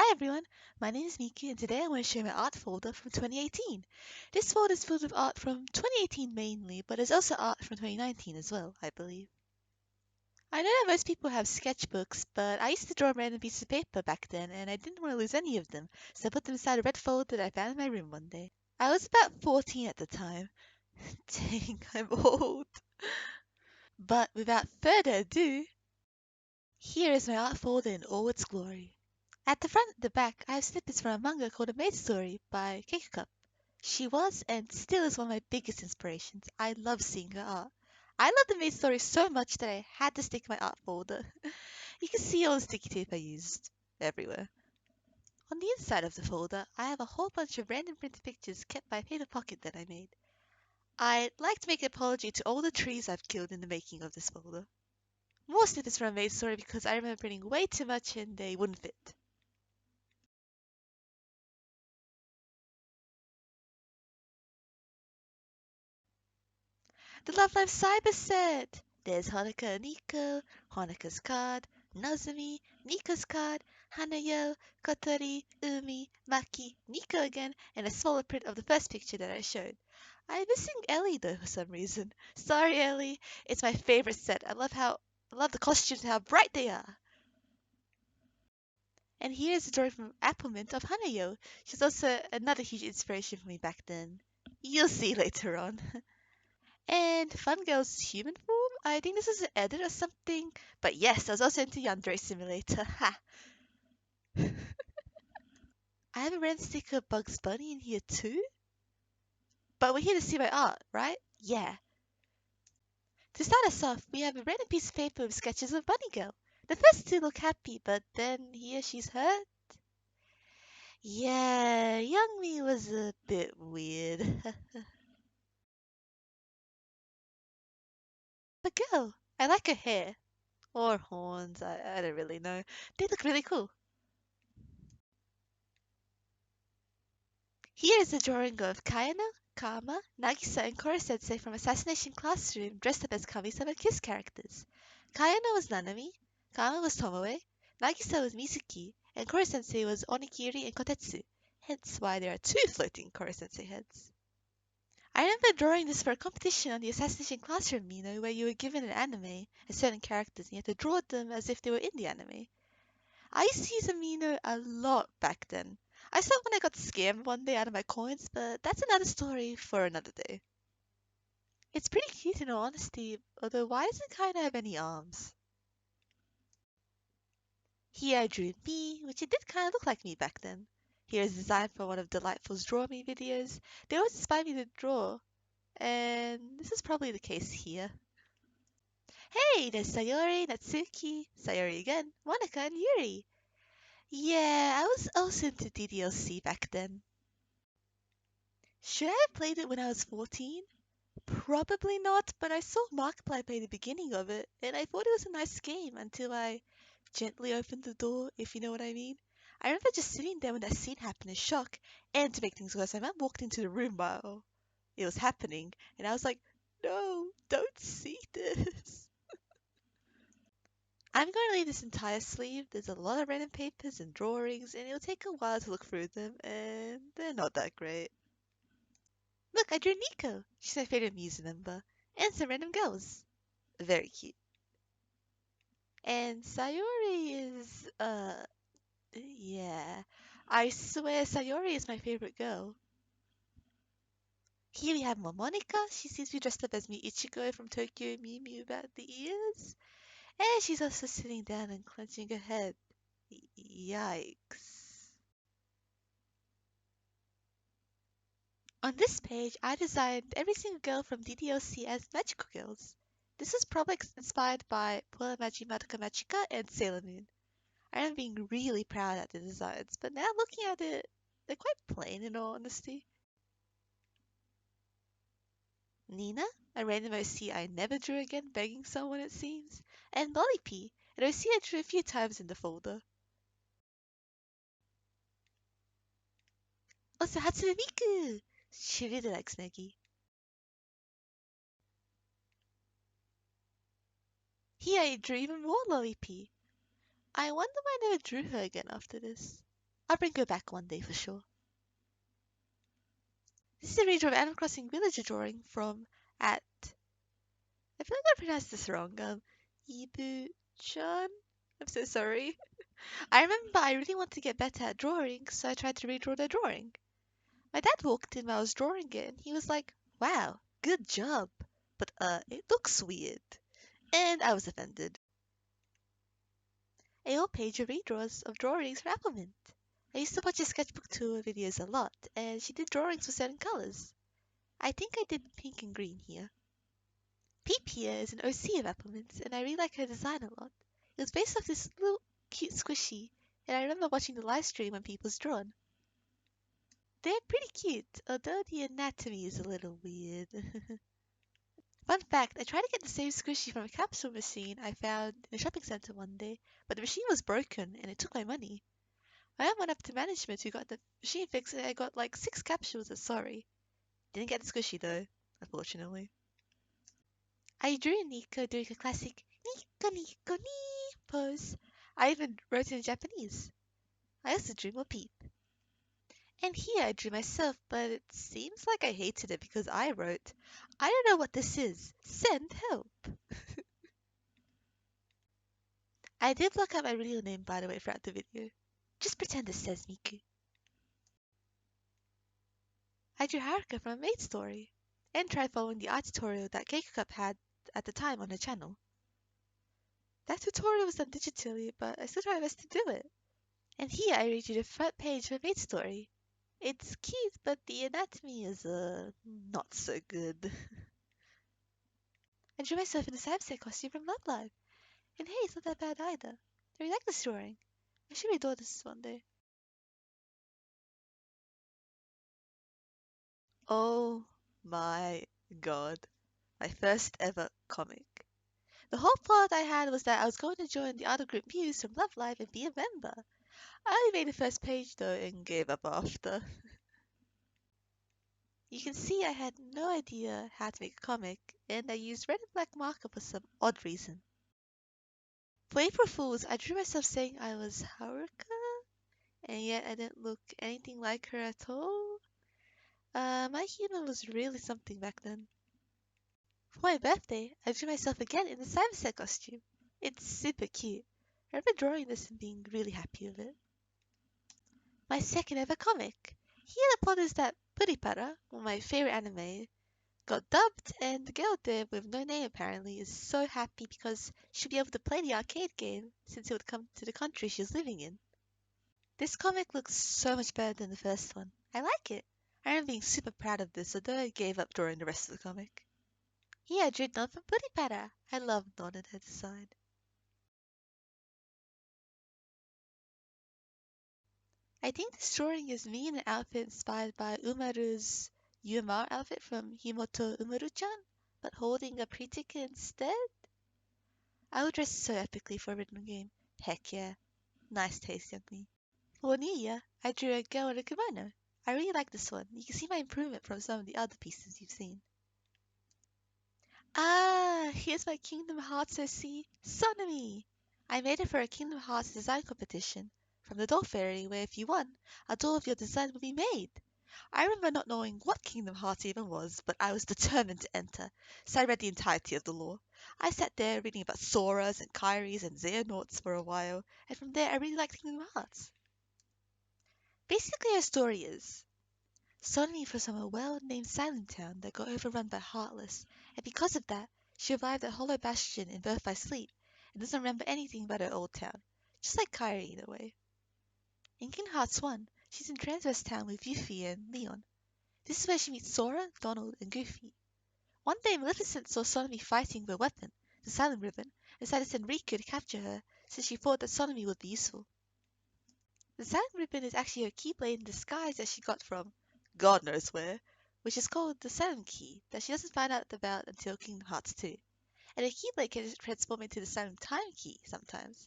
Hi everyone, my name is Miki and today I want to share my art folder from 2018. This folder is filled with art from 2018 mainly, but there's also art from 2019 as well, I believe. I know that most people have sketchbooks, but I used to draw random pieces of paper back then and I didn't want to lose any of them, so I put them inside a red folder that I found in my room one day. I was about 14 at the time. Dang, I'm old. But without further ado, here is my art folder in all its glory. At the front and the back, I have snippets from a manga called A Maid Story by Keiko Cup. She was and still is one of my biggest inspirations. I love seeing her art. I love the Maid Story so much that I had to stick in my art folder. You can see all the sticky tape I used everywhere. On the inside of the folder, I have a whole bunch of random printed pictures kept by a paper pocket that I made. I'd like to make an apology to all the trees I've killed in the making of this folder. More snippets from A Maid Story because I remember printing way too much and they wouldn't fit. The Love Live Cyber set! There's Hanukkah and Nico, Hanukkah's card, Nozomi, Nico's card, Hanayo, Kotori, Umi, Maki, Nico again, and a smaller print of the first picture that I showed. I'm missing Ellie though for some reason. Sorry Ellie, it's my favorite set. I love the costumes and how bright they are. And here's a drawing from Applemint of Hanayo. She's also another huge inspiration for me back then. You'll see later on. And Fun Girl's human form? I think this is an edit or something. But yes, I was also into Yandere Simulator. Ha! I have a random sticker of Bugs Bunny in here too. But we're here to see my art, right? Yeah. To start us off, we have a random piece of paper with sketches of Bunny Girl. The first two look happy, but then here she's hurt. Yeah, young me was a bit weird. But girl, I like her hair. Or horns, I don't really know. They look really cool. Here is a drawing of Kayano, Kama, Nagisa, and Koro-sensei from Assassination Classroom dressed up as Kami-sama Kiss characters. Kayano was Nanami, Kama was Tomoe, Nagisa was Mizuki, and Koro-sensei was Onikiri and Kotetsu, hence why there are two floating Koro-sensei heads. I remember drawing this for a competition on the Assassination Classroom, where you were given an anime and certain characters and you had to draw them as if they were in the anime. I used to use Amino a lot back then. I saw when I got scammed one day out of my coins, but that's another story for another day. It's pretty cute in all honesty, although why doesn't it kind of have any arms? Here I drew me, which it did kind of look like me back then. Here is a design for one of Delightful's Draw Me videos. They always inspire me to draw, and this is probably the case here. Hey, there's Sayori, Natsuki, Sayori again, Monica, and Yuri. Yeah, I was also into DDLC back then. Should I have played it when I was 14? Probably not, but I saw Markiplier play the beginning of it, and I thought it was a nice game until I gently opened the door, if you know what I mean. I remember just sitting there when that scene happened in shock, and to make things worse, my mum walked into the room while it was happening, and I was like, no, don't see this. I'm going to leave this entire sleeve. There's a lot of random papers and drawings, and it'll take a while to look through them, and they're not that great. Look, I drew Nico. She's my favorite Muse member. And some random girls. Very cute. And Sayori is, yeah. I swear Sayori is my favorite girl. Here we have Momonika. She seems to be dressed up as Ichigo from Tokyo Mew Mew about the ears. And she's also sitting down and clenching her head. Yikes. On this page, I designed every single girl from DDLC as magical girls. This was probably inspired by Puella Magi Madoka Magica and Sailor Moon. I remember being really proud at the designs, but now looking at it, they're quite plain in all honesty. Nina, a random OC I never drew again, begging someone it seems, and Lollipy, an OC I drew a few times in the folder. Also Hatsune Miku! She really likes Negi. Here I drew even more Lollipy. I wonder why I never drew her again after this. I'll bring her back one day for sure. This is a redraw of Animal Crossing Villager drawing from at I feel like I pronounced this wrong. Ibu-chan? I'm so sorry. I remember I really wanted to get better at drawing, so I tried to redraw the drawing. My dad walked in while I was drawing it, and he was like, "Wow, good job. But, it looks weird." And I was offended. A whole page of redraws of drawings for Applemint. I used to watch his sketchbook tour videos a lot, and she did drawings for certain colors. I think I did pink and green here. Peep here is an OC of Applemints, and I really like her design a lot. It was based off this little cute squishy, and I remember watching the live stream when people's drawn. They're pretty cute, although the anatomy is a little weird. Fun fact, I tried to get the same squishy from a capsule machine I found in a shopping center one day, but the machine was broken and it took my money. I went up to management who got the machine fixed and I got like 6 capsules of sorry. Didn't get the squishy though, unfortunately. I drew Nico doing a classic Nico Nico ni pose. I even wrote it in Japanese. I also drew more Peep. And here I drew myself, but it seems like I hated it because I wrote, "I don't know what this is. Send help." I did block out my real name, by the way, throughout the video. Just pretend it says Miku. I drew Haruka from a Maid Story, and tried following the art tutorial that Keiko Cup had at the time on her channel. That tutorial was done digitally, but I still tried my best to do it. And here I read you the front page of a Maid Story. It's cute, but the anatomy is, not so good. I drew myself in a Samsung costume from Love Live. And hey, it's not that bad either. I really like this drawing. I should redraw this one day. Oh my god. My first ever comic. The whole plot I had was that I was going to join the other group Muse from Love Live and be a member. I only made the first page though and gave up after. You can see I had no idea how to make a comic, and I used red and black marker for some odd reason. For April Fools, I drew myself saying I was Haruka, and yet I didn't look anything like her at all. My humor was really something back then. For my birthday, I drew myself again in the Cyberset costume. It's super cute. I remember drawing this and being really happy with it. My second ever comic. Here the plot is that Puripara, one of my favorite anime, got dubbed, and the girl there with no name apparently is so happy because she'll be able to play the arcade game since it would come to the country she's living in. This comic looks so much better than the first one. I like it. I remember being super proud of this, although I gave up drawing the rest of the comic. Here I drew Dawn from Puripara. I love Dawn and her design. I think this drawing is me in an outfit inspired by Umaru's UMR outfit from Himoto Umaru-chan, but holding a pre-ticket instead. I would dress so epically for a written game. Heck yeah. Nice taste, young me. For New Year, I drew a girl in a kimono. I really like this one. You can see my improvement from some of the other pieces you've seen. Ah, here's my Kingdom Hearts OC, Sonomy! I made it for a Kingdom Hearts design competition from the Doll Fairy, where if you won, a doll of your design would be made. I remember not knowing what Kingdom Hearts even was, but I was determined to enter, so I read the entirety of the lore. I sat there reading about Soras and Kairis and Xehanauts for a while, and from there I really liked Kingdom Hearts. Basically, her story is Sonny from a well-named silent town that got overrun by Heartless, and because of that, she arrived at Hollow Bastion in Birth by Sleep and doesn't remember anything about her old town, just like Kairi in a way. In Kingdom Hearts 1, she's in Transverse Town with Yuffie and Leon. This is where she meets Sora, Donald, and Goofy. One day, Maleficent saw Sonomy fighting with a weapon, the Silent Ribbon, and decided to send Riku to capture her, since she thought that Sonomy would be useful. The Silent Ribbon is actually a keyblade in disguise that she got from God knows where, which is called the Silent Key, that she doesn't find out about until Kingdom Hearts 2. And a keyblade can transform into the Silent Time Key sometimes.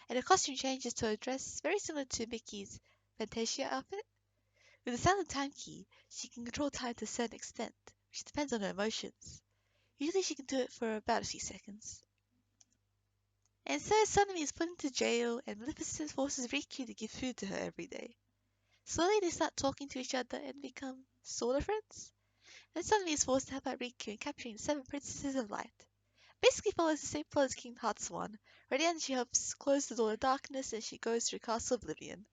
And her costume changes to a dress very similar to Mickey's Fantasia outfit. With the Silent Time Key, she can control time to a certain extent, which depends on her emotions. Usually she can do it for about a few seconds. And so Sonomy is put into jail, and Maleficent forces Riku to give food to her every day. Slowly they start talking to each other and become sort of friends. Then suddenly it's forced to help out Riku in capturing the seven princesses of light. Basically follows the same plot as Kingdom Hearts 1, where at the end she helps close the door to darkness and she goes through Castle Oblivion.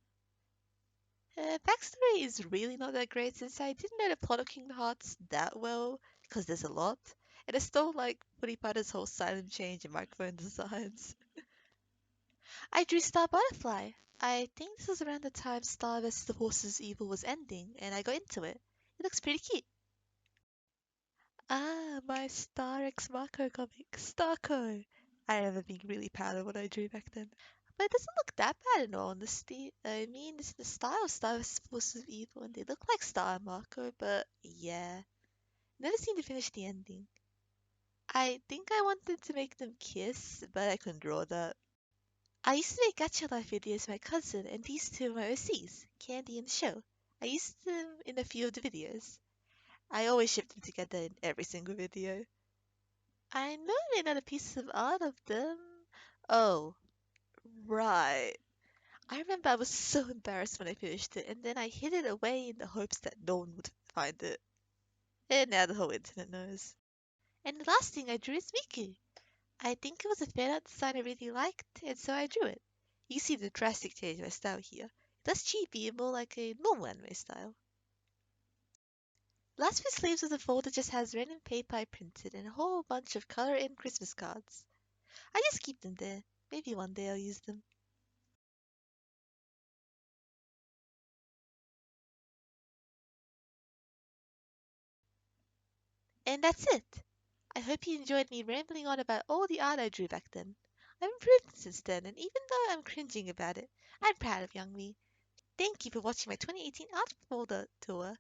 Backstory is really not that great since I didn't know the plot of Kingdom Hearts that well, because there's a lot, and I still like Puripa's whole silent change and microphone designs. I drew Star Butterfly. I think this was around the time Star vs. the Forces Evil was ending, and I got into it. It looks pretty cute. Ah, my Star X Marco comic, Starco. I remember being really proud of what I drew back then. But it doesn't look that bad in all honesty. I mean, it's the style of Star vs. Forces of Evil, and they look like Star and Marco, but yeah. Never seemed to finish the ending. I think I wanted to make them kiss, but I couldn't draw that. I used to make gacha life videos with my cousin, and these two are my OCs, Candy and Show. I used them in a few of the videos. I always ship them together in every single video. I know I made another piece of art of them. Oh, right. I remember I was so embarrassed when I finished it, and then I hid it away in the hopes that no one would find it. And now the whole internet knows. And the last thing I drew is Miku. I think it was a fan art design I really liked, and so I drew it. You see the drastic change in my style here. Less cheapy and more like a normal anime style. Last few sleeves of the folder just has random paper I printed and a whole bunch of color-in Christmas cards. I just keep them there. Maybe one day I'll use them. And that's it. I hope you enjoyed me rambling on about all the art I drew back then. I've improved since then, and even though I'm cringing about it, I'm proud of young me. Thank you for watching my 2018 art folder tour.